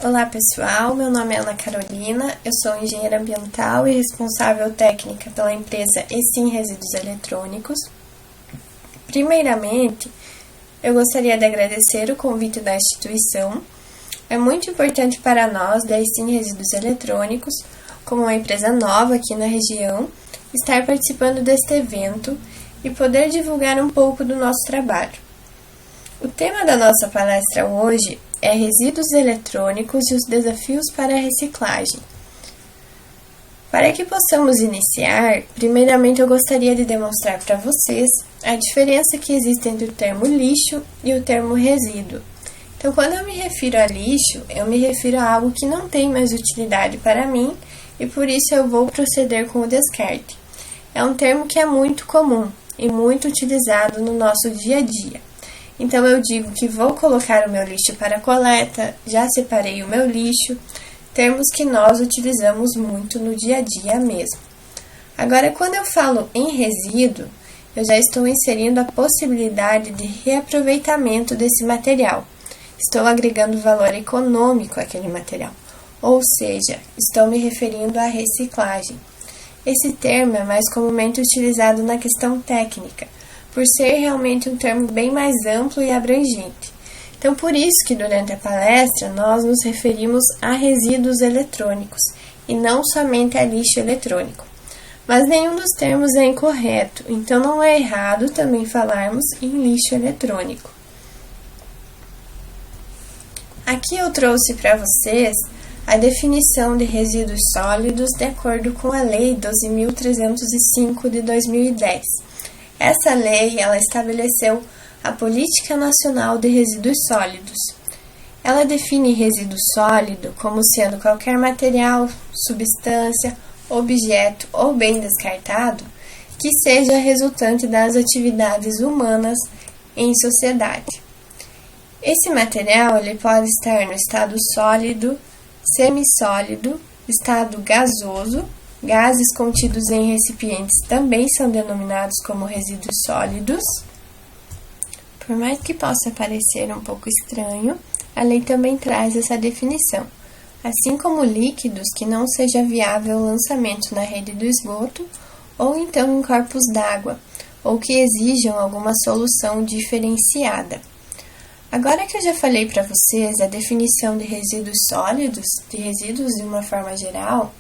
Olá pessoal, meu nome é Ana Carolina, eu sou engenheira ambiental e responsável técnica pela empresa ESIM Resíduos Eletrônicos. Primeiramente, eu gostaria de agradecer o convite da instituição. É muito importante para nós da ESIM Resíduos Eletrônicos, como uma empresa nova aqui na região, estar participando deste evento e poder divulgar um pouco do nosso trabalho. O tema da nossa palestra hoje é resíduos eletrônicos e os desafios para a reciclagem. Para que possamos iniciar, primeiramente eu gostaria de demonstrar para vocês a diferença que existe entre o termo lixo e o termo resíduo. Então, quando eu me refiro a lixo, eu me refiro a algo que não tem mais utilidade para mim e por isso eu vou proceder com o descarte. É um termo que é muito comum e muito utilizado no nosso dia a dia. Então, eu digo que vou colocar o meu lixo para coleta, já separei o meu lixo, termos que nós utilizamos muito no dia a dia mesmo. Agora, quando eu falo em resíduo, eu já estou inserindo a possibilidade de reaproveitamento desse material. Estou agregando valor econômico àquele material, ou seja, estou me referindo à reciclagem. Esse termo é mais comumente utilizado na questão técnica, por ser realmente um termo bem mais amplo e abrangente. Então, por isso que durante a palestra nós nos referimos a resíduos eletrônicos e não somente a lixo eletrônico. Mas nenhum dos termos é incorreto, então não é errado também falarmos em lixo eletrônico. Aqui eu trouxe para vocês a definição de resíduos sólidos de acordo com a Lei 12.305 de 2010. Essa lei, ela estabeleceu a Política Nacional de Resíduos Sólidos. Ela define resíduo sólido como sendo qualquer material, substância, objeto ou bem descartado que seja resultante das atividades humanas em sociedade. Esse material ele pode estar no estado sólido, semissólido, estado gasoso. Gases contidos em recipientes também são denominados como resíduos sólidos. Por mais que possa parecer um pouco estranho, a lei também traz essa definição, assim como líquidos que não seja viável o lançamento na rede do esgoto ou então em corpos d'água, ou que exijam alguma solução diferenciada. Agora que eu já falei para vocês a definição de resíduos sólidos, de resíduos de uma forma geral,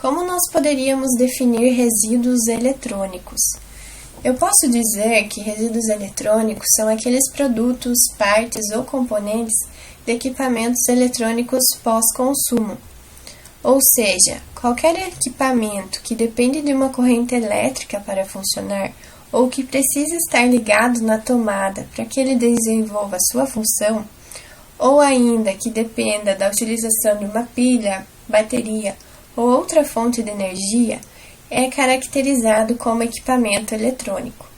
como nós poderíamos definir resíduos eletrônicos? Eu posso dizer que resíduos eletrônicos são aqueles produtos, partes ou componentes de equipamentos eletrônicos pós-consumo. Ou seja, qualquer equipamento que depende de uma corrente elétrica para funcionar ou que precisa estar ligado na tomada para que ele desenvolva sua função, ou ainda que dependa da utilização de uma pilha, bateria ou outra fonte de energia, é caracterizado como equipamento eletrônico.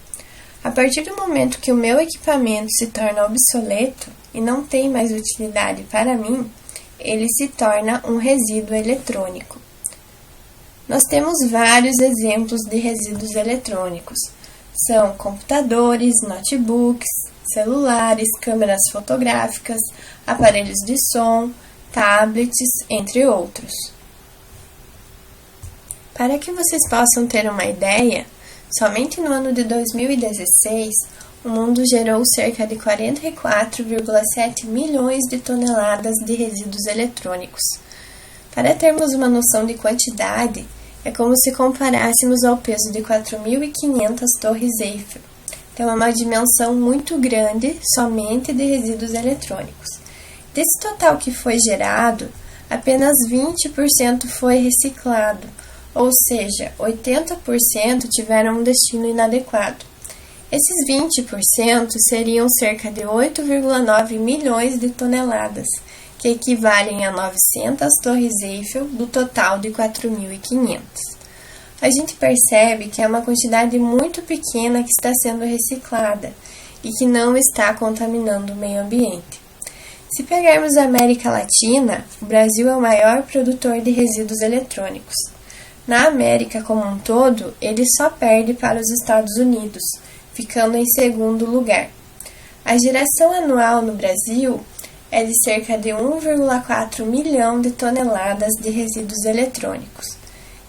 A partir do momento que o meu equipamento se torna obsoleto e não tem mais utilidade para mim, ele se torna um resíduo eletrônico. Nós temos vários exemplos de resíduos eletrônicos. São computadores, notebooks, celulares, câmeras fotográficas, aparelhos de som, tablets, entre outros. Para que vocês possam ter uma ideia, somente no ano de 2016, o mundo gerou cerca de 44,7 milhões de toneladas de resíduos eletrônicos. Para termos uma noção de quantidade, é como se comparássemos ao peso de 4.500 torres Eiffel. Então, é uma dimensão muito grande somente de resíduos eletrônicos. Desse total que foi gerado, apenas 20% foi reciclado, ou seja, 80% tiveram um destino inadequado. Esses 20% seriam cerca de 8,9 milhões de toneladas, que equivalem a 900 torres Eiffel do total de 4.500. A gente percebe que é uma quantidade muito pequena que está sendo reciclada e que não está contaminando o meio ambiente. Se pegarmos a América Latina, o Brasil é o maior produtor de resíduos eletrônicos. Na América como um todo, ele só perde para os Estados Unidos, ficando em segundo lugar. A geração anual no Brasil é de cerca de 1,4 milhão de toneladas de resíduos eletrônicos.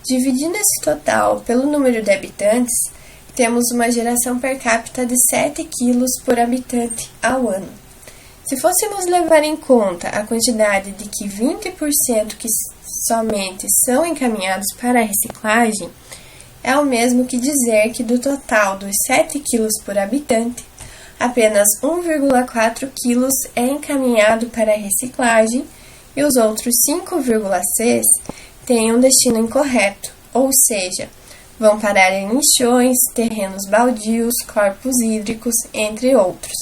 Dividindo esse total pelo número de habitantes, temos uma geração per capita de 7 quilos por habitante ao ano. Se fôssemos levar em conta a quantidade de que 20% que somente são encaminhados para a reciclagem, é o mesmo que dizer que do total dos 7 quilos por habitante, apenas 1,4 quilos é encaminhado para a reciclagem e os outros 5,6 têm um destino incorreto, ou seja, vão parar em lixões, terrenos baldios, corpos hídricos, entre outros,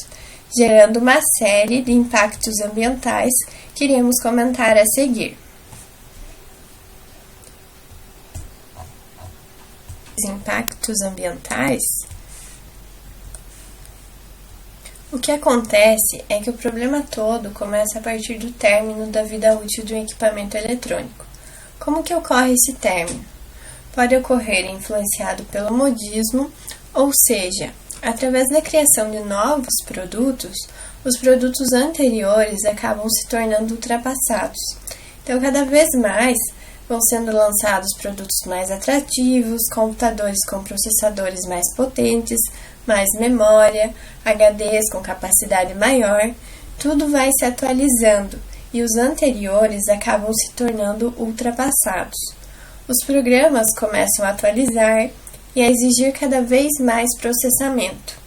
gerando uma série de impactos ambientais que iremos comentar a seguir. Os impactos ambientais. O que acontece é que o problema todo começa a partir do término da vida útil de um equipamento eletrônico. Como que ocorre esse término? Pode ocorrer influenciado pelo modismo, ou seja, através da criação de novos produtos, os produtos anteriores acabam se tornando ultrapassados. Então, cada vez mais vão sendo lançados produtos mais atrativos, computadores com processadores mais potentes, mais memória, HDs com capacidade maior, tudo vai se atualizando e os anteriores acabam se tornando ultrapassados. Os programas começam a atualizar e a exigir cada vez mais processamento,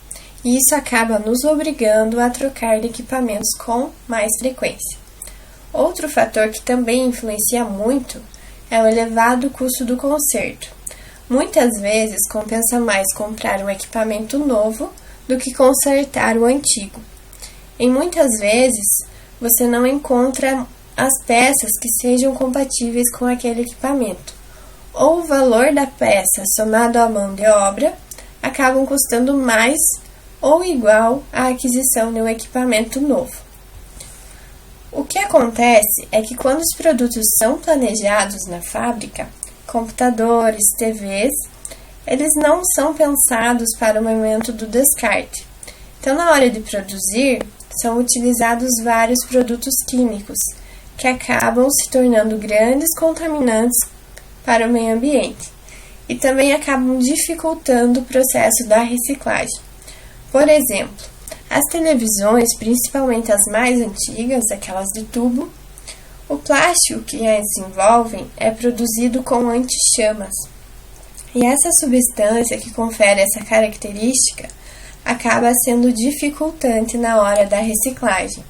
e isso acaba nos obrigando a trocar de equipamentos com mais frequência. Outro fator que também influencia muito é o elevado custo do conserto. Muitas vezes compensa mais comprar um equipamento novo do que consertar o antigo. Em muitas vezes, você não encontra as peças que sejam compatíveis com aquele equipamento, ou o valor da peça somado à mão de obra acabam custando mais ou igual à aquisição de um equipamento novo. O que acontece é que quando os produtos são planejados na fábrica, computadores, TVs, eles não são pensados para o momento do descarte. Então, na hora de produzir, são utilizados vários produtos químicos, que acabam se tornando grandes contaminantes para o meio ambiente e também acabam dificultando o processo da reciclagem. Por exemplo, as televisões, principalmente as mais antigas, aquelas de tubo, o plástico que as envolvem é produzido com anti-chamas. E essa substância que confere essa característica acaba sendo dificultante na hora da reciclagem.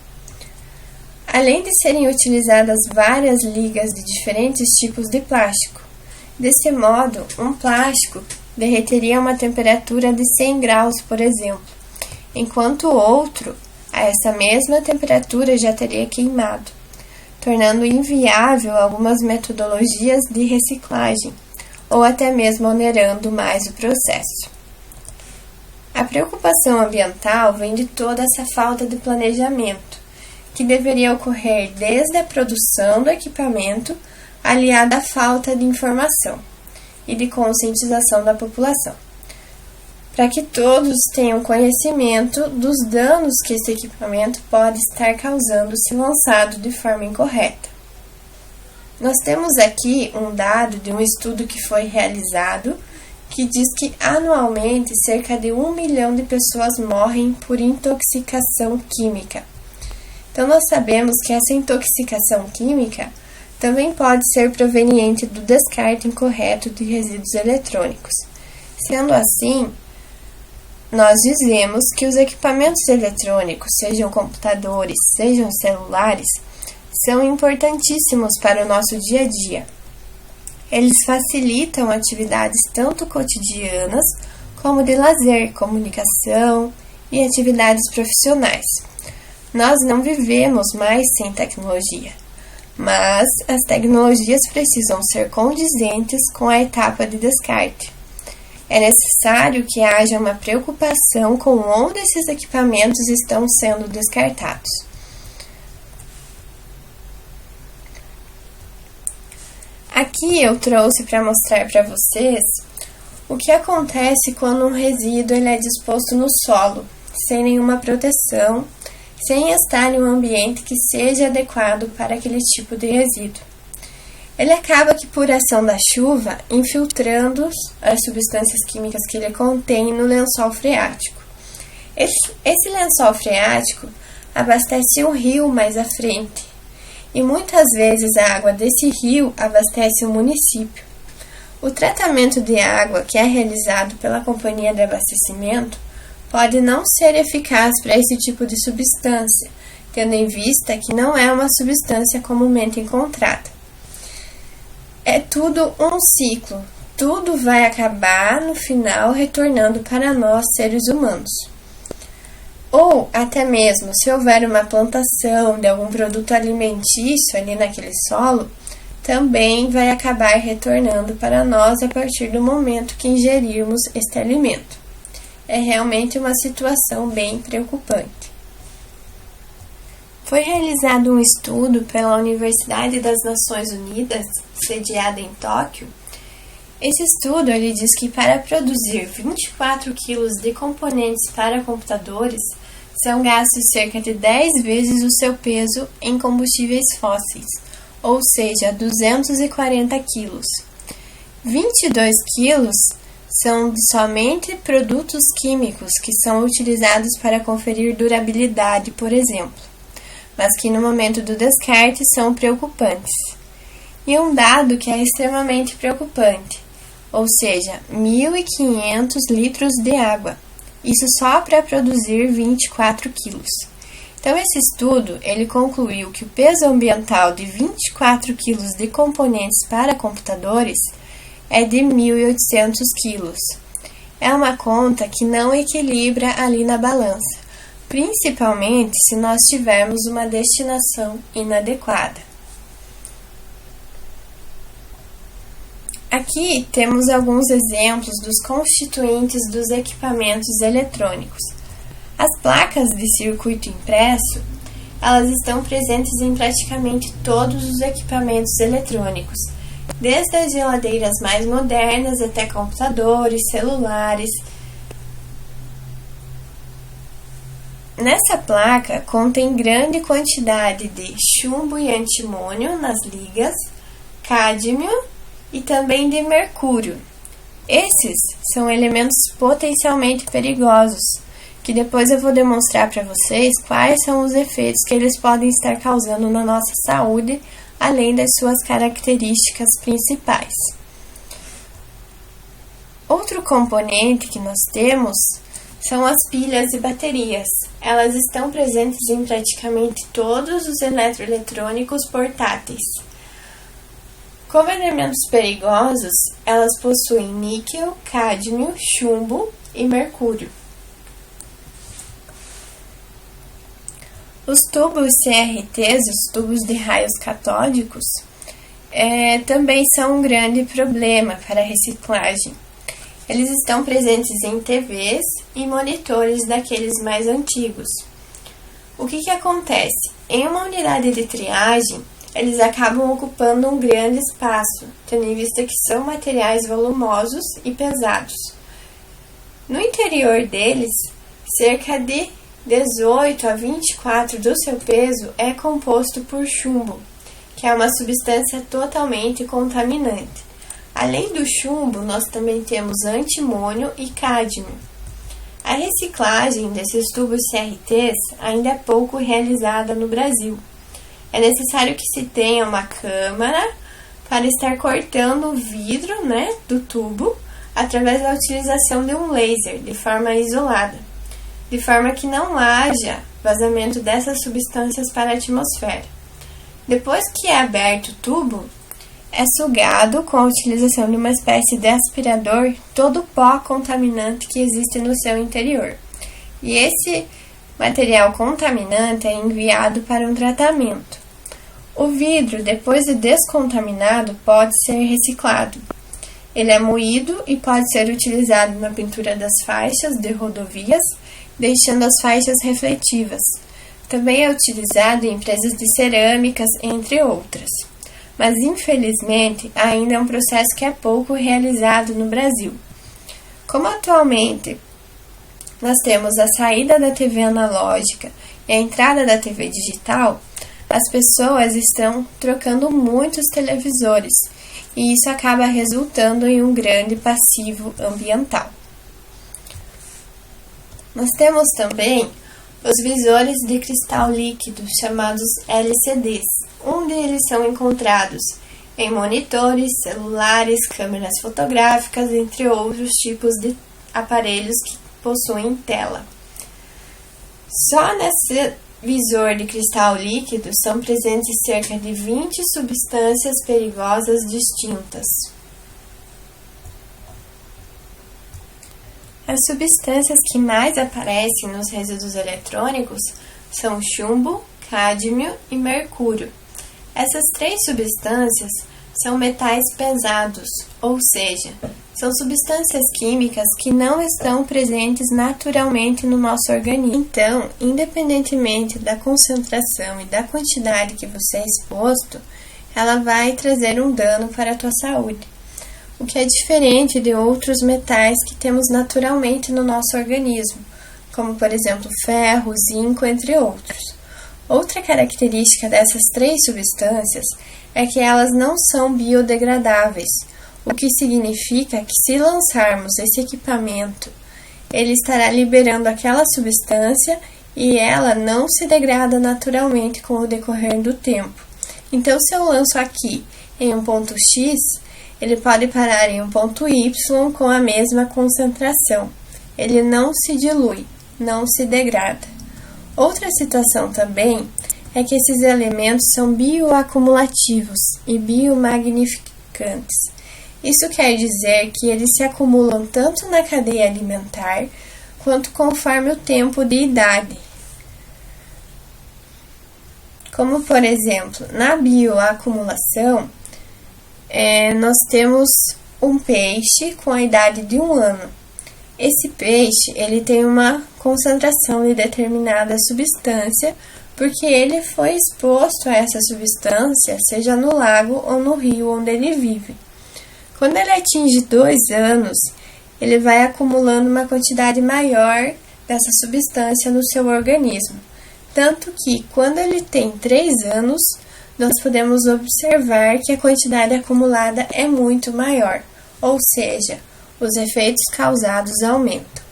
Além de serem utilizadas várias ligas de diferentes tipos de plástico, desse modo, um plástico derreteria a uma temperatura de 100 graus, por exemplo, enquanto o outro, a essa mesma temperatura, já teria queimado, tornando inviável algumas metodologias de reciclagem, ou até mesmo onerando mais o processo. A preocupação ambiental vem de toda essa falta de planejamento, que deveria ocorrer desde a produção do equipamento, aliada à falta de informação e de conscientização da população, para que todos tenham conhecimento dos danos que esse equipamento pode estar causando se lançado de forma incorreta. Nós temos aqui um dado de um estudo que foi realizado que diz que anualmente cerca de 1 milhão de pessoas morrem por intoxicação química. Então nós sabemos que essa intoxicação química também pode ser proveniente do descarte incorreto de resíduos eletrônicos. Sendo assim, nós dizemos que os equipamentos eletrônicos, sejam computadores, sejam celulares, são importantíssimos para o nosso dia a dia. Eles facilitam atividades tanto cotidianas como de lazer, comunicação e atividades profissionais. Nós não vivemos mais sem tecnologia, mas as tecnologias precisam ser condizentes com a etapa de descarte. É necessário que haja uma preocupação com onde esses equipamentos estão sendo descartados. Aqui eu trouxe para mostrar para vocês o que acontece quando um resíduo ele é disposto no solo, sem nenhuma proteção sem estar em um ambiente que seja adequado para aquele tipo de resíduo. Ele acaba que, por ação da chuva, infiltrando as substâncias químicas que ele contém no lençol freático. Esse lençol freático abastece um rio mais à frente, e muitas vezes a água desse rio abastece o município. O tratamento de água que é realizado pela companhia de abastecimento pode não ser eficaz para esse tipo de substância, tendo em vista que não é uma substância comumente encontrada. É tudo um ciclo, tudo vai acabar no final retornando para nós, seres humanos. Ou até mesmo, se houver uma plantação de algum produto alimentício ali naquele solo, também vai acabar retornando para nós a partir do momento que ingerirmos este alimento. É realmente uma situação bem preocupante. Foi realizado um estudo pela Universidade das Nações Unidas, sediada em Tóquio. Esse estudo ele diz que para produzir 24 kg de componentes para computadores, são gastos cerca de 10 vezes o seu peso em combustíveis fósseis, ou seja, 240 kg. 22 kg são somente produtos químicos que são utilizados para conferir durabilidade, por exemplo, mas que no momento do descarte são preocupantes. E um dado que é extremamente preocupante, ou seja, 1.500 litros de água, isso só para produzir 24 quilos. Então, esse estudo ele concluiu que o peso ambiental de 24 quilos de componentes para computadores é de 1.800 quilos. É uma conta que não equilibra ali na balança, principalmente se nós tivermos uma destinação inadequada. Aqui temos alguns exemplos dos constituintes dos equipamentos eletrônicos. As placas de circuito impresso, elas estão presentes em praticamente todos os equipamentos eletrônicos, desde as geladeiras mais modernas até computadores, celulares. Nessa placa contém grande quantidade de chumbo e antimônio nas ligas, cádmio e também de mercúrio. Esses são elementos potencialmente perigosos, que depois eu vou demonstrar para vocês quais são os efeitos que eles podem estar causando na nossa saúde, além das suas características principais. Outro componente que nós temos são as pilhas e baterias. Elas estão presentes em praticamente todos os eletroeletrônicos portáteis. Como elementos perigosos, elas possuem níquel, cádmio, chumbo e mercúrio. Os tubos CRTs, os tubos de raios catódicos, também são um grande problema para a reciclagem. Eles estão presentes em TVs e monitores daqueles mais antigos. O que acontece? Em uma unidade de triagem, eles acabam ocupando um grande espaço, tendo em vista que são materiais volumosos e pesados. No interior deles, cerca de 18 a 24 do seu peso é composto por chumbo, que é uma substância totalmente contaminante. Além do chumbo, nós também temos antimônio e cádmio. A reciclagem desses tubos CRTs ainda é pouco realizada no Brasil. É necessário que se tenha uma câmara para estar cortando o vidro, do tubo através da utilização de um laser de forma isolada, de forma que não haja vazamento dessas substâncias para a atmosfera. Depois que é aberto o tubo, é sugado com a utilização de uma espécie de aspirador todo o pó contaminante que existe no seu interior. E esse material contaminante é enviado para um tratamento. O vidro, depois de descontaminado, pode ser reciclado. Ele é moído e pode ser utilizado na pintura das faixas de rodovias, deixando as faixas refletivas. Também é utilizado em empresas de cerâmicas, entre outras. Mas, infelizmente, ainda é um processo que é pouco realizado no Brasil. Como atualmente nós temos a saída da TV analógica e a entrada da TV digital, as pessoas estão trocando muitos televisores e isso acaba resultando em um grande passivo ambiental. Nós temos também os visores de cristal líquido, chamados LCDs, onde eles são encontrados em monitores, celulares, câmeras fotográficas, entre outros tipos de aparelhos que possuem tela. Só nesse visor de cristal líquido são presentes cerca de 20 substâncias perigosas distintas. As substâncias que mais aparecem nos resíduos eletrônicos são chumbo, cádmio e mercúrio. Essas três substâncias são metais pesados, ou seja, são substâncias químicas que não estão presentes naturalmente no nosso organismo. Então, independentemente da concentração e da quantidade que você é exposto, ela vai trazer um dano para a tua saúde, o que é diferente de outros metais que temos naturalmente no nosso organismo, como por exemplo ferro, zinco, entre outros. Outra característica dessas três substâncias é que elas não são biodegradáveis, o que significa que se lançarmos esse equipamento, ele estará liberando aquela substância e ela não se degrada naturalmente com o decorrer do tempo. Então, se eu lanço aqui em um ponto X, ele pode parar em um ponto Y com a mesma concentração. Ele não se dilui, não se degrada. Outra situação também é que esses elementos são bioacumulativos e biomagnificantes. Isso quer dizer que eles se acumulam tanto na cadeia alimentar quanto conforme o tempo de idade. Como, por exemplo, na bioacumulação, nós temos um peixe com a idade de 1 ano. Esse peixe ele tem uma concentração de determinada substância porque ele foi exposto a essa substância, seja no lago ou no rio onde ele vive. Quando ele atinge 2 anos, ele vai acumulando uma quantidade maior dessa substância no seu organismo. Tanto que, quando ele tem 3 anos, nós podemos observar que a quantidade acumulada é muito maior, ou seja, os efeitos causados aumentam.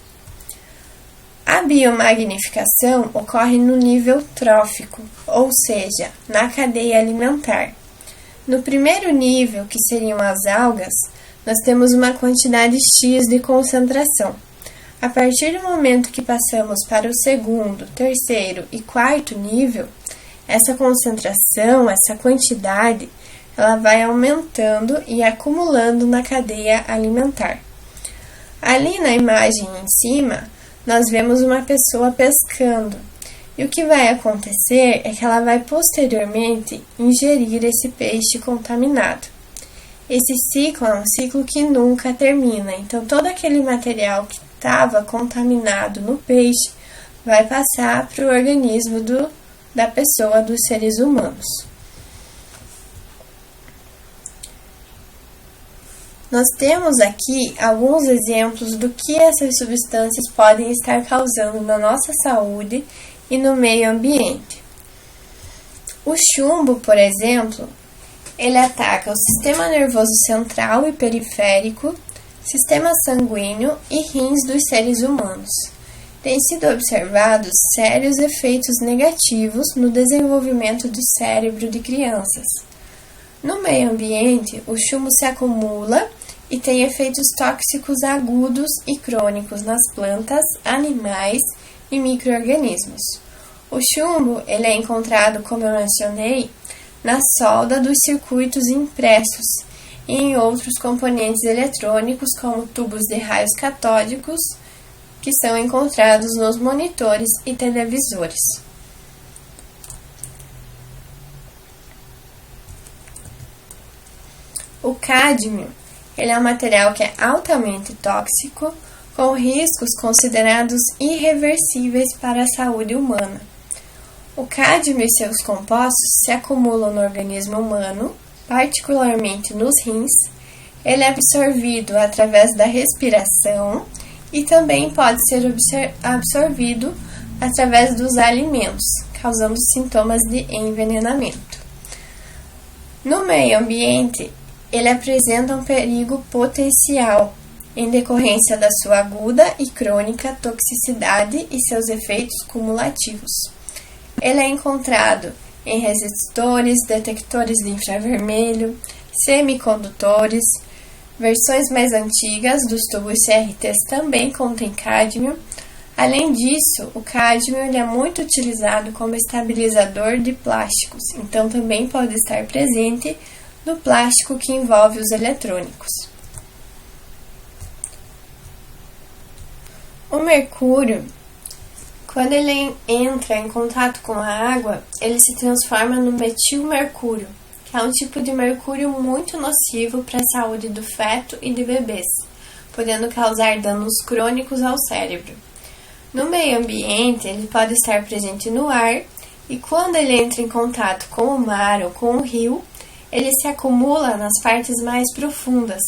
A biomagnificação ocorre no nível trófico, ou seja, na cadeia alimentar. No primeiro nível, que seriam as algas, nós temos uma quantidade X de concentração. A partir do momento que passamos para o segundo, terceiro e quarto nível, essa concentração, essa quantidade, ela vai aumentando e acumulando na cadeia alimentar. Ali na imagem em cima, nós vemos uma pessoa pescando. E o que vai acontecer é que ela vai posteriormente ingerir esse peixe contaminado. Esse ciclo é um ciclo que nunca termina. Então, todo aquele material que estava contaminado no peixe vai passar para o organismo da pessoa, dos seres humanos. Nós temos aqui alguns exemplos do que essas substâncias podem estar causando na nossa saúde e no meio ambiente. O chumbo, por exemplo, ele ataca o sistema nervoso central e periférico, sistema sanguíneo e rins dos seres humanos. Tem sido observados sérios efeitos negativos no desenvolvimento do cérebro de crianças. No meio ambiente, o chumbo se acumula e tem efeitos tóxicos agudos e crônicos nas plantas, animais e micro-organismos. O chumbo ele é encontrado, como eu mencionei, na solda dos circuitos impressos e em outros componentes eletrônicos, como tubos de raios catódicos, que são encontrados nos monitores e televisores. O cádmio ele é um material que é altamente tóxico, com riscos considerados irreversíveis para a saúde humana. O cádmio e seus compostos se acumulam no organismo humano, particularmente nos rins. Ele é absorvido através da respiração e também pode ser absorvido através dos alimentos, causando sintomas de envenenamento. No meio ambiente, ele apresenta um perigo potencial em decorrência da sua aguda e crônica toxicidade e seus efeitos cumulativos. Ele é encontrado em resistores, detectores de infravermelho, semicondutores. Versões mais antigas dos tubos CRTs também contêm cádmio. Além disso, o cádmio ele é muito utilizado como estabilizador de plásticos, então também pode estar presente no plástico que envolve os eletrônicos. O mercúrio, quando ele entra em contato com a água, ele se transforma no metilmercúrio, que é um tipo de mercúrio muito nocivo para a saúde do feto e de bebês, podendo causar danos crônicos ao cérebro. No meio ambiente, ele pode estar presente no ar e quando ele entra em contato com o mar ou com o rio, ele se acumula nas partes mais profundas,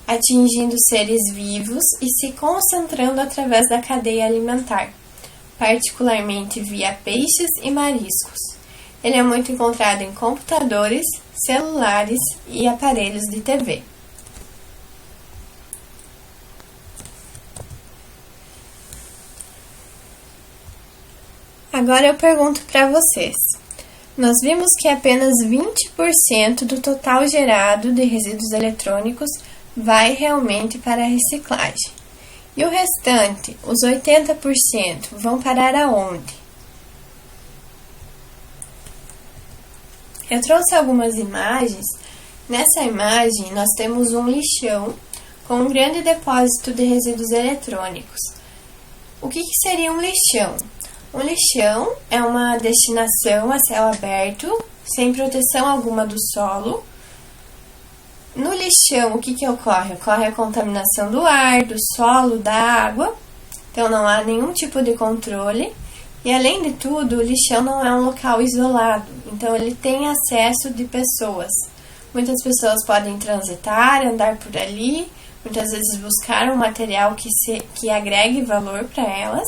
atingindo seres vivos e se concentrando através da cadeia alimentar, particularmente via peixes e mariscos. Ele é muito encontrado em computadores, celulares e aparelhos de TV. Agora eu pergunto para vocês. Nós vimos que apenas 20% do total gerado de resíduos eletrônicos vai realmente para a reciclagem. E o restante, os 80%, vão parar aonde? Eu trouxe algumas imagens. Nessa imagem, nós temos um lixão com um grande depósito de resíduos eletrônicos. O que seria um lixão? Um lixão é uma destinação a céu aberto, sem proteção alguma do solo. No lixão, o que ocorre? Ocorre a contaminação do ar, do solo, da água. Então, não há nenhum tipo de controle. E, além de tudo, o lixão não é um local isolado. Então, ele tem acesso de pessoas. Muitas pessoas podem transitar, andar por ali, muitas vezes buscar um material que agregue valor para elas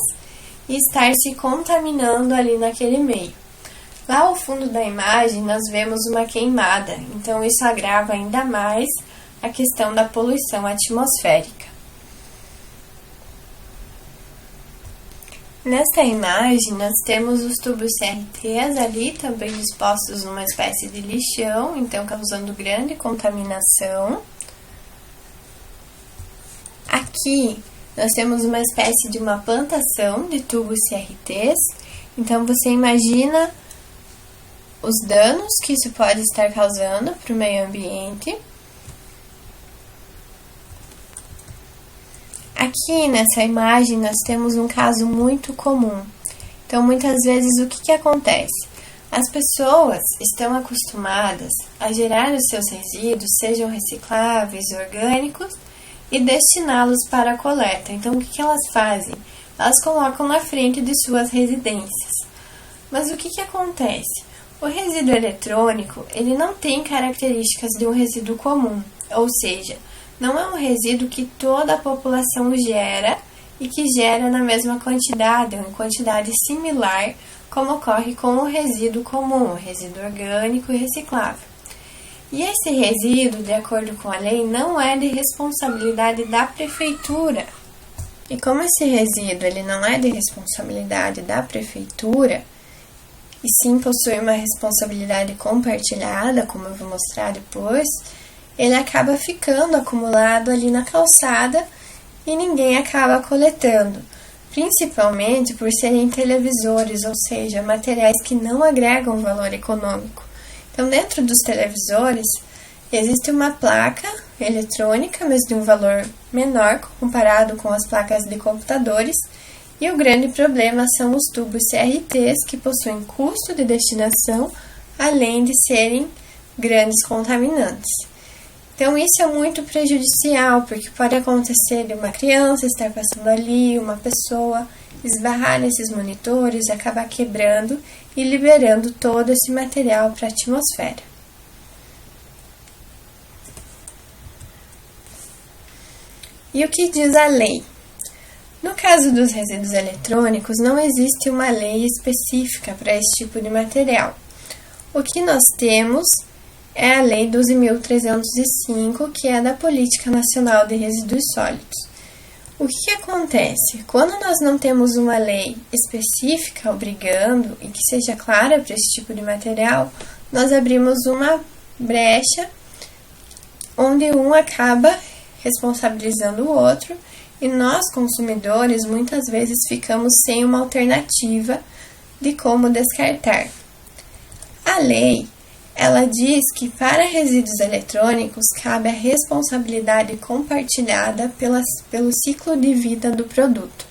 e estar se contaminando ali naquele meio. Lá ao fundo da imagem nós vemos uma queimada, então isso agrava ainda mais a questão da poluição atmosférica. Nesta imagem nós temos os tubos CRTs ali também expostos numa espécie de lixão, então causando grande contaminação. Aqui nós temos uma espécie de uma plantação de tubos CRTs, então você imagina os danos que isso pode estar causando para o meio ambiente. Aqui nessa imagem nós temos um caso muito comum. Então, muitas vezes, o que acontece? As pessoas estão acostumadas a gerar os seus resíduos, sejam recicláveis, orgânicos, e destiná-los para a coleta. Então, o que elas fazem? Elas colocam na frente de suas residências. Mas o que acontece? O resíduo eletrônico, ele não tem características de um resíduo comum, ou seja, não é um resíduo que toda a população gera e que gera na mesma quantidade, ou em quantidade similar, como ocorre com o resíduo comum, o resíduo orgânico e reciclável. E esse resíduo, de acordo com a lei, não é de responsabilidade da prefeitura. E como esse resíduo ele não é de responsabilidade da prefeitura, e sim possui uma responsabilidade compartilhada, como eu vou mostrar depois, ele acaba ficando acumulado ali na calçada e ninguém acaba coletando, principalmente por serem televisores, ou seja, materiais que não agregam valor econômico. Então, dentro dos televisores, existe uma placa eletrônica, mas de um valor menor comparado com as placas de computadores, e o grande problema são os tubos CRTs, que possuem custo de destinação, além de serem grandes contaminantes. Então, isso é muito prejudicial, porque pode acontecer de uma criança estar passando ali, uma pessoa esbarrar nesses monitores, acabar quebrando e liberando todo esse material para a atmosfera. E o que diz a lei? No caso dos resíduos eletrônicos, não existe uma lei específica para esse tipo de material. O que nós temos é a Lei 12.305, que é da Política Nacional de Resíduos Sólidos. O que acontece? Quando nós não temos uma lei específica obrigando e que seja clara para esse tipo de material, nós abrimos uma brecha onde um acaba responsabilizando o outro e nós, consumidores, muitas vezes ficamos sem uma alternativa de como descartar. A lei, ela diz que para resíduos eletrônicos cabe a responsabilidade compartilhada pelo ciclo de vida do produto.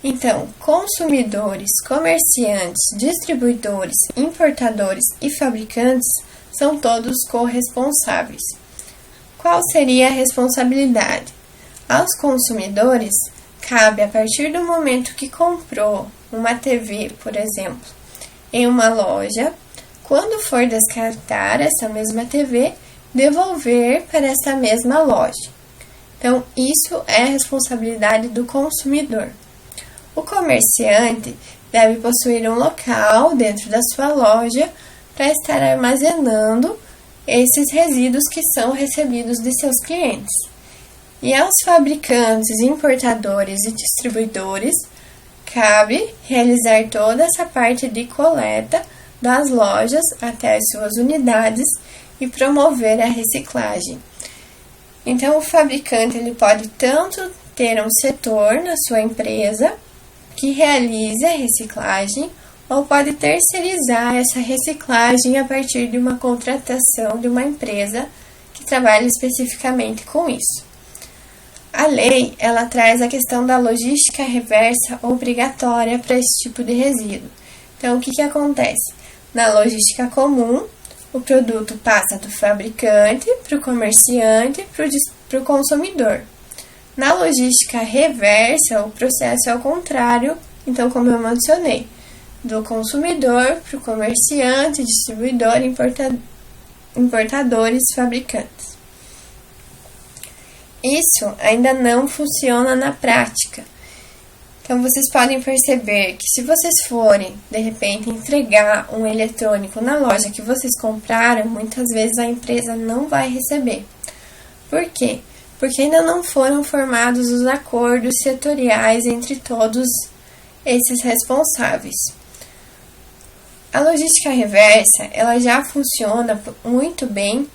Então, consumidores, comerciantes, distribuidores, importadores e fabricantes são todos corresponsáveis. Qual seria a responsabilidade? Aos consumidores, cabe, a partir do momento que comprou uma TV, por exemplo, em uma loja, quando for descartar essa mesma TV, devolver para essa mesma loja. Então, isso é a responsabilidade do consumidor. O comerciante deve possuir um local dentro da sua loja para estar armazenando esses resíduos que são recebidos de seus clientes. E aos fabricantes, importadores e distribuidores, cabe realizar toda essa parte de coleta das lojas até as suas unidades e promover a reciclagem. Então, o fabricante ele pode tanto ter um setor na sua empresa que realize a reciclagem, ou pode terceirizar essa reciclagem a partir de uma contratação de uma empresa que trabalha especificamente com isso. A lei, ela traz a questão da logística reversa obrigatória para esse tipo de resíduo. Então, o que acontece? Na logística comum, o produto passa do fabricante para o comerciante para o consumidor. Na logística reversa, o processo é o contrário, então, como eu mencionei, do consumidor para o comerciante, distribuidor, importadores, fabricantes. Isso ainda não funciona na prática. Então, vocês podem perceber que se vocês forem, de repente, entregar um eletrônico na loja que vocês compraram, muitas vezes a empresa não vai receber. Por quê? Porque ainda não foram formados os acordos setoriais entre todos esses responsáveis. A logística reversa, ela já funciona muito bem,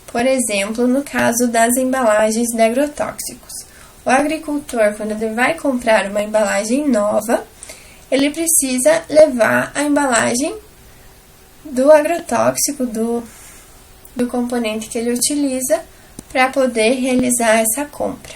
por exemplo, no caso das embalagens de agrotóxicos. O agricultor, quando ele vai comprar uma embalagem nova, ele precisa levar a embalagem do agrotóxico, do componente que ele utiliza, para poder realizar essa compra.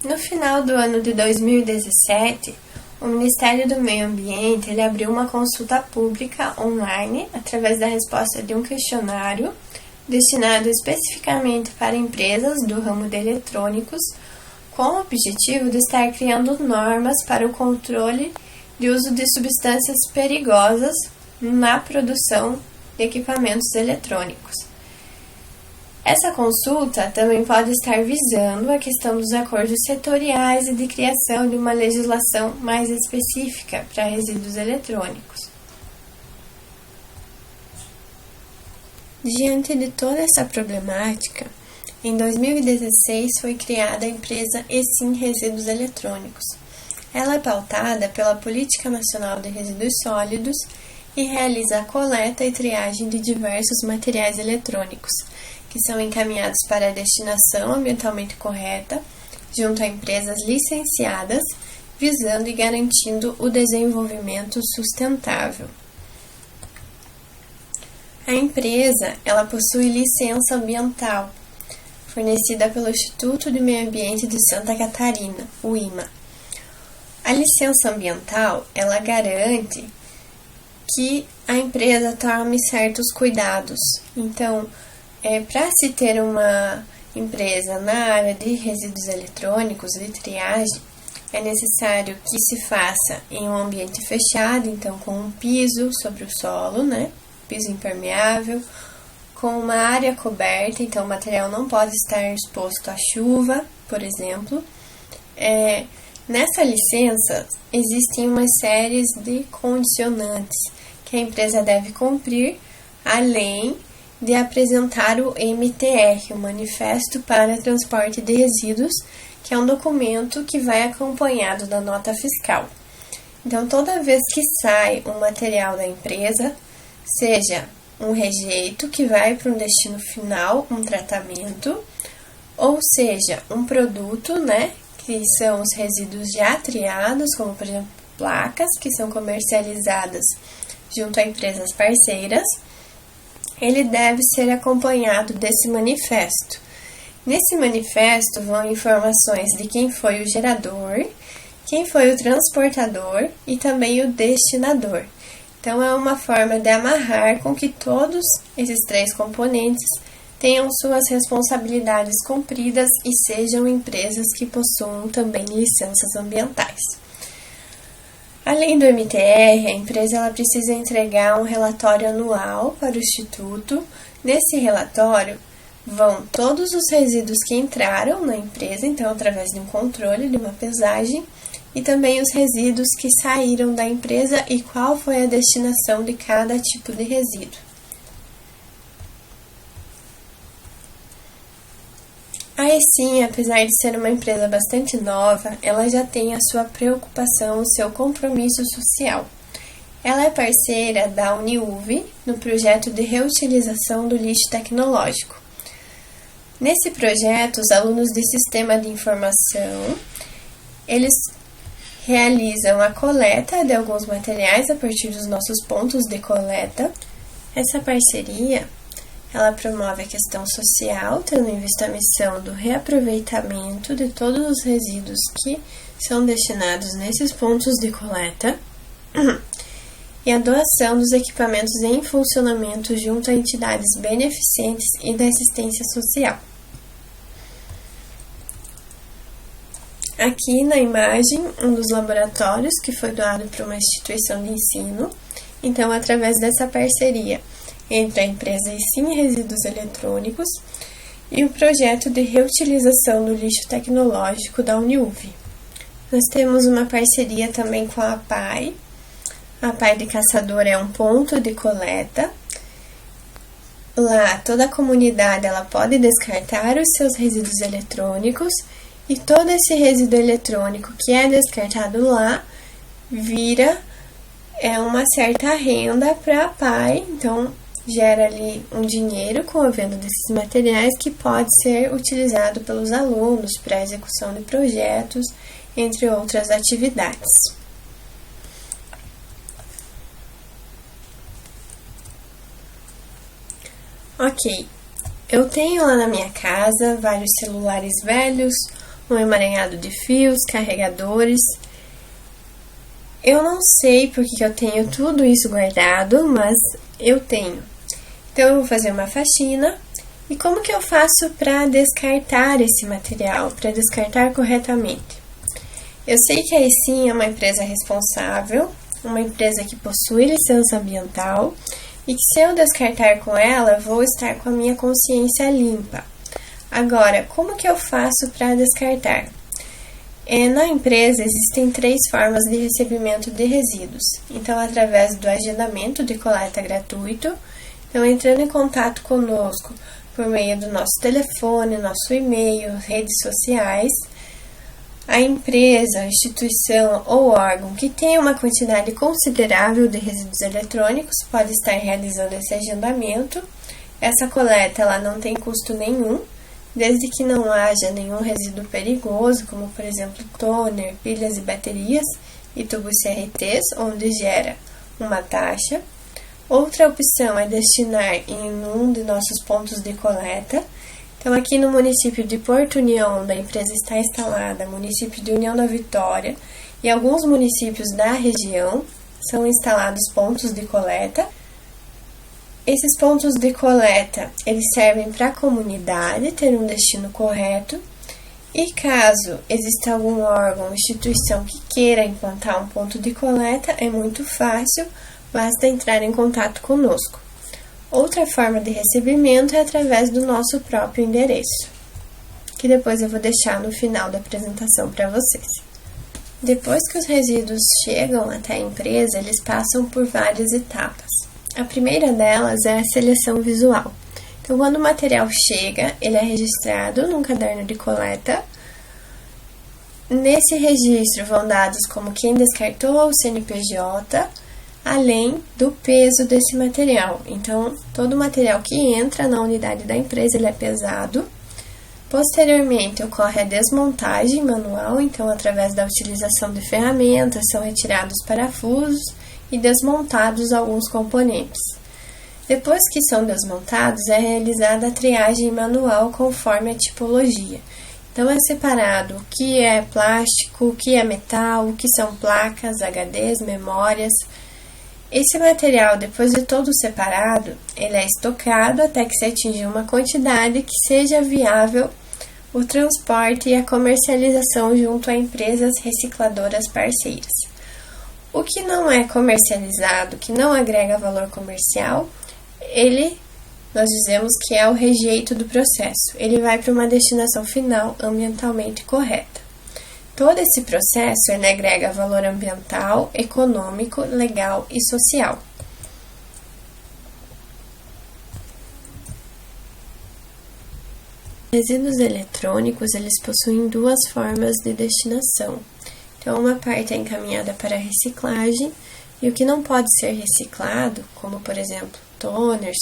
No final do ano de 2017, o Ministério do Meio Ambiente ele abriu uma consulta pública online através da resposta de um questionário destinado especificamente para empresas do ramo de eletrônicos, com o objetivo de estar criando normas para o controle de uso de substâncias perigosas na produção de equipamentos eletrônicos. Essa consulta também pode estar visando a questão dos acordos setoriais e de criação de uma legislação mais específica para resíduos eletrônicos. Diante de toda essa problemática, em 2016 foi criada a empresa ESIM Resíduos Eletrônicos. Ela é pautada pela Política Nacional de Resíduos Sólidos e realiza a coleta e triagem de diversos materiais eletrônicos, que são encaminhados para a destinação ambientalmente correta, junto a empresas licenciadas, visando e garantindo o desenvolvimento sustentável. A empresa, ela possui licença ambiental, fornecida pelo Instituto de Meio Ambiente de Santa Catarina, o IMA. A licença ambiental, ela garante que a empresa tome certos cuidados. Então, para se ter uma empresa na área de resíduos eletrônicos, de triagem, é necessário que se faça em um ambiente fechado, então com um piso sobre o solo, piso impermeável, com uma área coberta, então o material não pode estar exposto à chuva, por exemplo. Nessa licença, existem uma série de condicionantes que a empresa deve cumprir, além de apresentar o MTR, o Manifesto para Transporte de Resíduos, que é um documento que vai acompanhado da nota fiscal. Então, toda vez que sai um material da empresa, seja um rejeito que vai para um destino final, um tratamento, ou seja, um produto, que são os resíduos já triados, como por exemplo placas, que são comercializadas junto a empresas parceiras, ele deve ser acompanhado desse manifesto. Nesse manifesto vão informações de quem foi o gerador, quem foi o transportador e também o destinador. Então, é uma forma de amarrar com que todos esses 3 componentes tenham suas responsabilidades cumpridas e sejam empresas que possuam também licenças ambientais. Além do MTR, a empresa ela precisa entregar um relatório anual para o Instituto. Nesse relatório, vão todos os resíduos que entraram na empresa, então através de um controle, de uma pesagem, e também os resíduos que saíram da empresa e qual foi a destinação de cada tipo de resíduo. A ESIM, apesar de ser uma empresa bastante nova, ela já tem a sua preocupação, o seu compromisso social. Ela é parceira da Uniuv no projeto de reutilização do lixo tecnológico. Nesse projeto, os alunos de sistema de informação, eles realizam a coleta de alguns materiais a partir dos nossos pontos de coleta. Essa parceria ela promove a questão social, tendo em vista a missão do reaproveitamento de todos os resíduos que são destinados nesses pontos de coleta e a doação dos equipamentos em funcionamento junto a entidades beneficentes e da assistência social. Aqui na imagem, um dos laboratórios que foi doado para uma instituição de ensino. Então, através dessa parceria entre a empresa ESIM Resíduos Eletrônicos e o projeto de reutilização do lixo tecnológico da Uniuv. Nós temos uma parceria também com a APAI. A APAI de Caçador é um ponto de coleta. Lá, toda a comunidade ela pode descartar os seus resíduos eletrônicos e todo esse resíduo eletrônico que é descartado lá vira uma certa renda para a APAI, então gera ali um dinheiro com a venda desses materiais que pode ser utilizado pelos alunos para a execução de projetos, entre outras atividades. Ok, eu tenho lá na minha casa vários celulares velhos, um emaranhado de fios, carregadores. Eu não sei porque eu tenho tudo isso guardado, mas eu tenho. Então, eu vou fazer uma faxina. E como que eu faço para descartar esse material, para descartar corretamente? Eu sei que a ESIM é uma empresa responsável, uma empresa que possui licença ambiental, e que se eu descartar com ela, vou estar com a minha consciência limpa. Agora, como que eu faço para descartar? Na empresa existem 3 formas de recebimento de resíduos. Então, através do agendamento de coleta gratuito, então entrando em contato conosco por meio do nosso telefone, nosso e-mail, redes sociais, a empresa, a instituição ou órgão que tem uma quantidade considerável de resíduos eletrônicos pode estar realizando esse agendamento. Essa coleta ela não tem custo nenhum, desde que não haja nenhum resíduo perigoso, como por exemplo toner, pilhas e baterias e tubos CRTs, onde gera uma taxa. Outra opção é destinar em um de nossos pontos de coleta. Então, aqui no município de Porto União, onde a empresa está instalada, município de União da Vitória e alguns municípios da região, são instalados pontos de coleta. Esses pontos de coleta, eles servem para a comunidade ter um destino correto. E caso exista algum órgão ou instituição que queira implantar um ponto de coleta, é muito fácil, basta entrar em contato conosco. Outra forma de recebimento é através do nosso próprio endereço, que depois eu vou deixar no final da apresentação para vocês. Depois que os resíduos chegam até a empresa, eles passam por várias etapas. A primeira delas é a seleção visual. Então, quando o material chega, ele é registrado num caderno de coleta. Nesse registro vão dados como quem descartou, o CNPJ, além do peso desse material. Então, todo material que entra na unidade da empresa, ele é pesado. Posteriormente, ocorre a desmontagem manual, então, através da utilização de ferramentas, são retirados parafusos e desmontados alguns componentes. Depois que são desmontados, é realizada a triagem manual conforme a tipologia. Então, é separado o que é plástico, o que é metal, o que são placas, HDs, memórias. Esse material, depois de todo separado, ele é estocado até que se atinja uma quantidade que seja viável o transporte e a comercialização junto a empresas recicladoras parceiras. O que não é comercializado, que não agrega valor comercial, nós dizemos que é o rejeito do processo. Ele vai para uma destinação final ambientalmente correta. Todo esse processo ele agrega valor ambiental, econômico, legal e social. Resíduos eletrônicos, eles possuem duas formas de destinação. Então, uma parte é encaminhada para a reciclagem e o que não pode ser reciclado, como por exemplo, toners,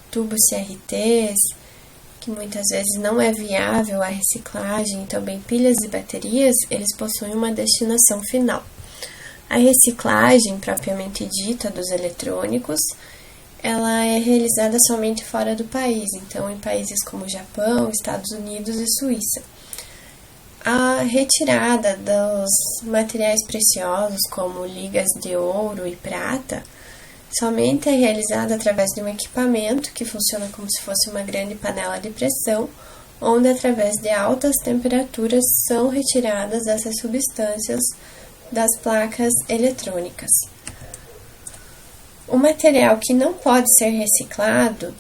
tubos CRTs, que muitas vezes não é viável a reciclagem, e também pilhas e baterias, eles possuem uma destinação final. A reciclagem, propriamente dita, dos eletrônicos, ela é realizada somente fora do país, então em países como Japão, Estados Unidos e Suíça. A retirada dos materiais preciosos, como ligas de ouro e prata, somente é realizada através de um equipamento que funciona como se fosse uma grande panela de pressão, onde através de altas temperaturas são retiradas essas substâncias das placas eletrônicas. O material que não pode ser reciclado,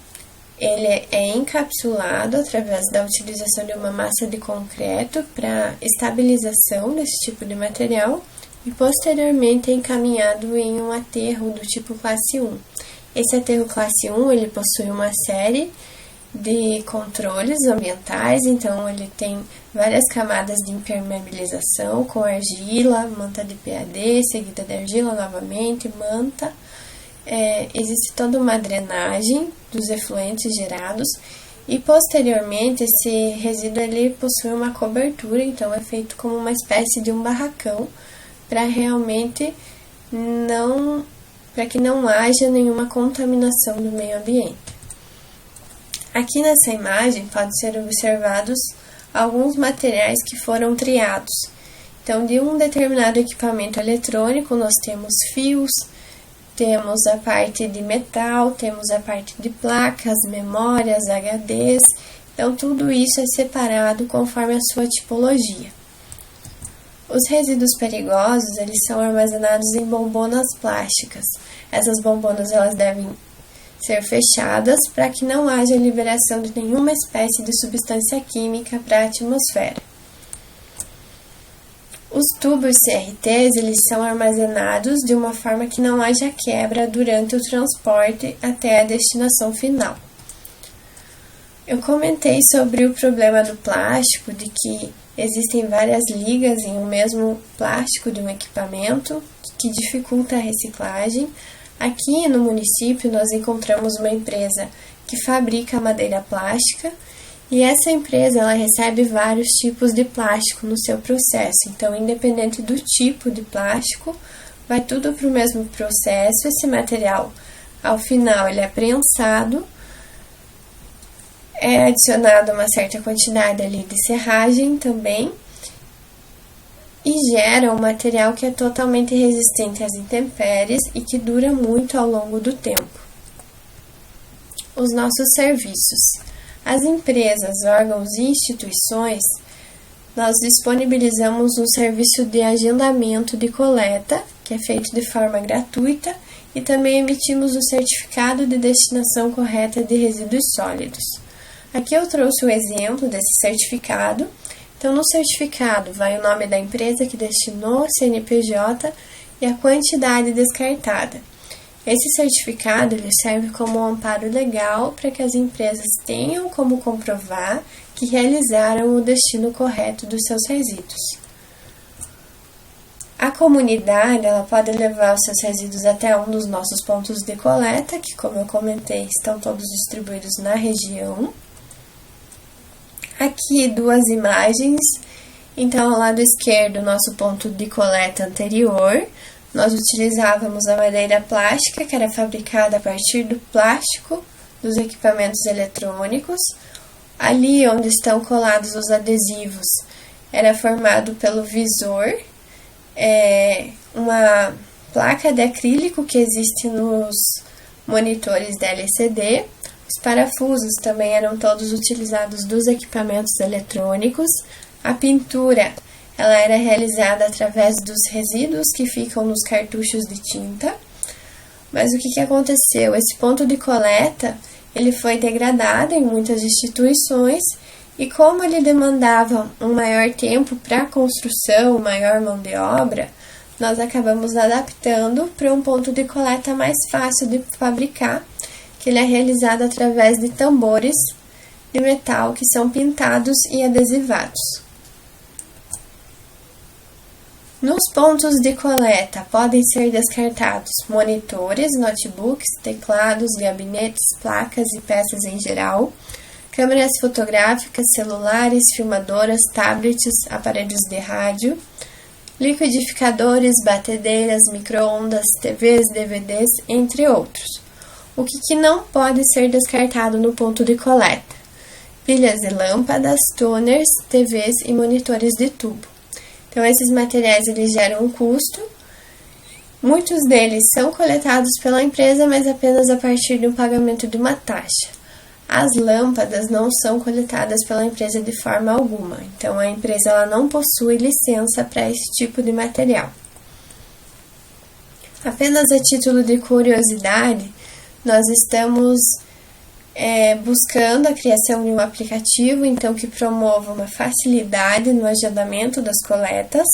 ele é encapsulado através da utilização de uma massa de concreto para estabilização desse tipo de material e posteriormente é encaminhado em um aterro do tipo classe 1. Esse aterro classe 1 ele possui uma série de controles ambientais, então ele tem várias camadas de impermeabilização com argila, manta de PAD, seguida de argila novamente, manta. Existe toda uma drenagem dos efluentes gerados e posteriormente esse resíduo ele possui uma cobertura, então é feito como uma espécie de um barracão para realmente para que não haja nenhuma contaminação do meio ambiente. Aqui nessa imagem pode ser observados alguns materiais que foram triados. Então, de um determinado equipamento eletrônico nós temos fios, temos a parte de metal, temos a parte de placas, memórias, HDs. Então, tudo isso é separado conforme a sua tipologia. Os resíduos perigosos, eles são armazenados em bombonas plásticas. Essas bombonas, elas devem ser fechadas para que não haja liberação de nenhuma espécie de substância química para a atmosfera. Os tubos CRTs, eles são armazenados de uma forma que não haja quebra durante o transporte até a destinação final. Eu comentei sobre o problema do plástico, de que existem várias ligas em um mesmo plástico de um equipamento, que dificulta a reciclagem. Aqui no município nós encontramos uma empresa que fabrica madeira plástica, e essa empresa ela recebe vários tipos de plástico no seu processo. Então, independente do tipo de plástico, vai tudo para o mesmo processo. Esse material, ao final, ele é prensado, é adicionado uma certa quantidade ali de serragem também, e gera um material que é totalmente resistente às intempéries e que dura muito ao longo do tempo. Os nossos serviços. As empresas, órgãos e instituições, nós disponibilizamos um serviço de agendamento de coleta, que é feito de forma gratuita, e também emitimos o certificado de destinação correta de resíduos sólidos. Aqui eu trouxe o exemplo desse certificado. Então, no certificado vai o nome da empresa que destinou, CNPJ e a quantidade descartada. Esse certificado ele serve como um amparo legal para que as empresas tenham como comprovar que realizaram o destino correto dos seus resíduos. A comunidade ela pode levar os seus resíduos até um dos nossos pontos de coleta, que, como eu comentei, estão todos distribuídos na região. Aqui duas imagens. Então, ao lado esquerdo, nosso ponto de coleta anterior, nós utilizávamos a madeira plástica, que era fabricada a partir do plástico dos equipamentos eletrônicos. Ali onde estão colados os adesivos, era formado pelo visor, uma placa de acrílico que existe nos monitores da LCD. Os parafusos também eram todos utilizados dos equipamentos eletrônicos. A pintura ela era realizada através dos resíduos que ficam nos cartuchos de tinta. Mas o que aconteceu? Esse ponto de coleta ele foi degradado em muitas instituições e como ele demandava um maior tempo para a construção, maior mão de obra, nós acabamos adaptando para um ponto de coleta mais fácil de fabricar, que ele é realizado através de tambores de metal que são pintados e adesivados. Nos pontos de coleta podem ser descartados monitores, notebooks, teclados, gabinetes, placas e peças em geral, câmeras fotográficas, celulares, filmadoras, tablets, aparelhos de rádio, liquidificadores, batedeiras, micro-ondas, TVs, DVDs, entre outros. O que não pode ser descartado no ponto de coleta? Pilhas de lâmpadas, toners, TVs e monitores de tubo. Então, esses materiais eles geram um custo. Muitos deles são coletados pela empresa, mas apenas a partir do pagamento de uma taxa. As lâmpadas não são coletadas pela empresa de forma alguma. Então, a empresa ela não possui licença para esse tipo de material. Apenas a título de curiosidade, nós estamos buscando a criação de um aplicativo, então, que promova uma facilidade no agendamento das coletas.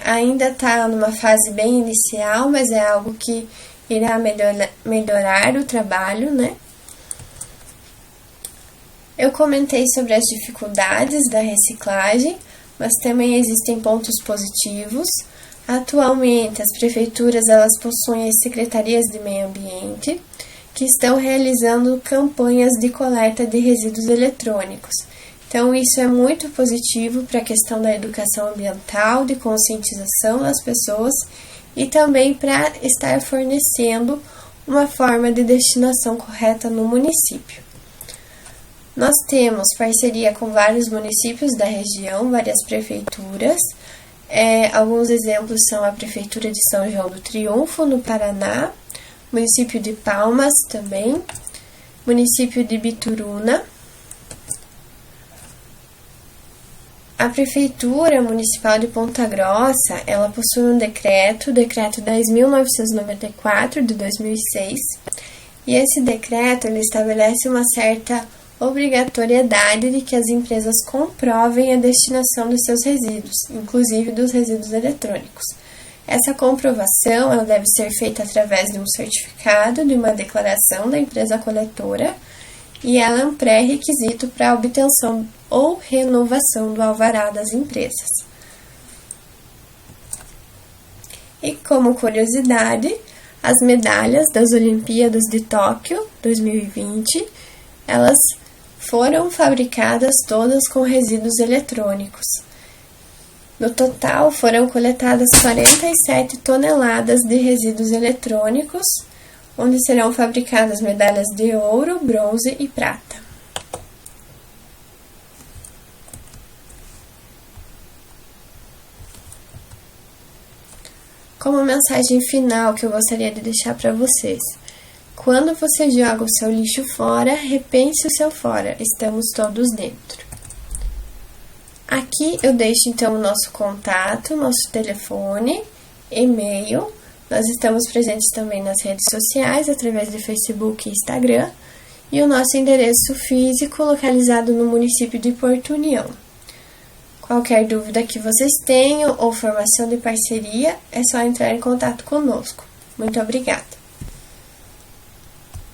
Ainda está numa fase bem inicial, mas é algo que irá melhorar o trabalho, né? Eu comentei sobre as dificuldades da reciclagem, mas também existem pontos positivos. Atualmente, as prefeituras elas possuem as secretarias de meio ambiente, que estão realizando campanhas de coleta de resíduos eletrônicos. Então, isso é muito positivo para a questão da educação ambiental, de conscientização das pessoas e também para estar fornecendo uma forma de destinação correta no município. Nós temos parceria com vários municípios da região, várias prefeituras. Alguns exemplos são a Prefeitura de São João do Triunfo, no Paraná, município de Palmas também, município de Bituruna. A Prefeitura Municipal de Ponta Grossa, ela possui um decreto, o decreto 10.994 de 2006, e esse decreto ele estabelece uma certa obrigatoriedade de que as empresas comprovem a destinação dos seus resíduos, inclusive dos resíduos eletrônicos. Essa comprovação ela deve ser feita através de um certificado, de uma declaração da empresa coletora, e ela é um pré-requisito para a obtenção ou renovação do alvará das empresas. E como curiosidade, as medalhas das Olimpíadas de Tóquio 2020, elas foram fabricadas todas com resíduos eletrônicos. No total, foram coletadas 47 toneladas de resíduos eletrônicos, onde serão fabricadas medalhas de ouro, bronze e prata. Como mensagem final que eu gostaria de deixar para vocês: quando você joga o seu lixo fora, repense o seu fora, estamos todos dentro. Aqui eu deixo então o nosso contato, nosso telefone, e-mail, Nós estamos presentes também nas redes sociais, através de Facebook e Instagram, e o nosso endereço físico localizado no município de Porto União. Qualquer dúvida que vocês tenham ou formação de parceria, é só entrar em contato conosco. Muito obrigada!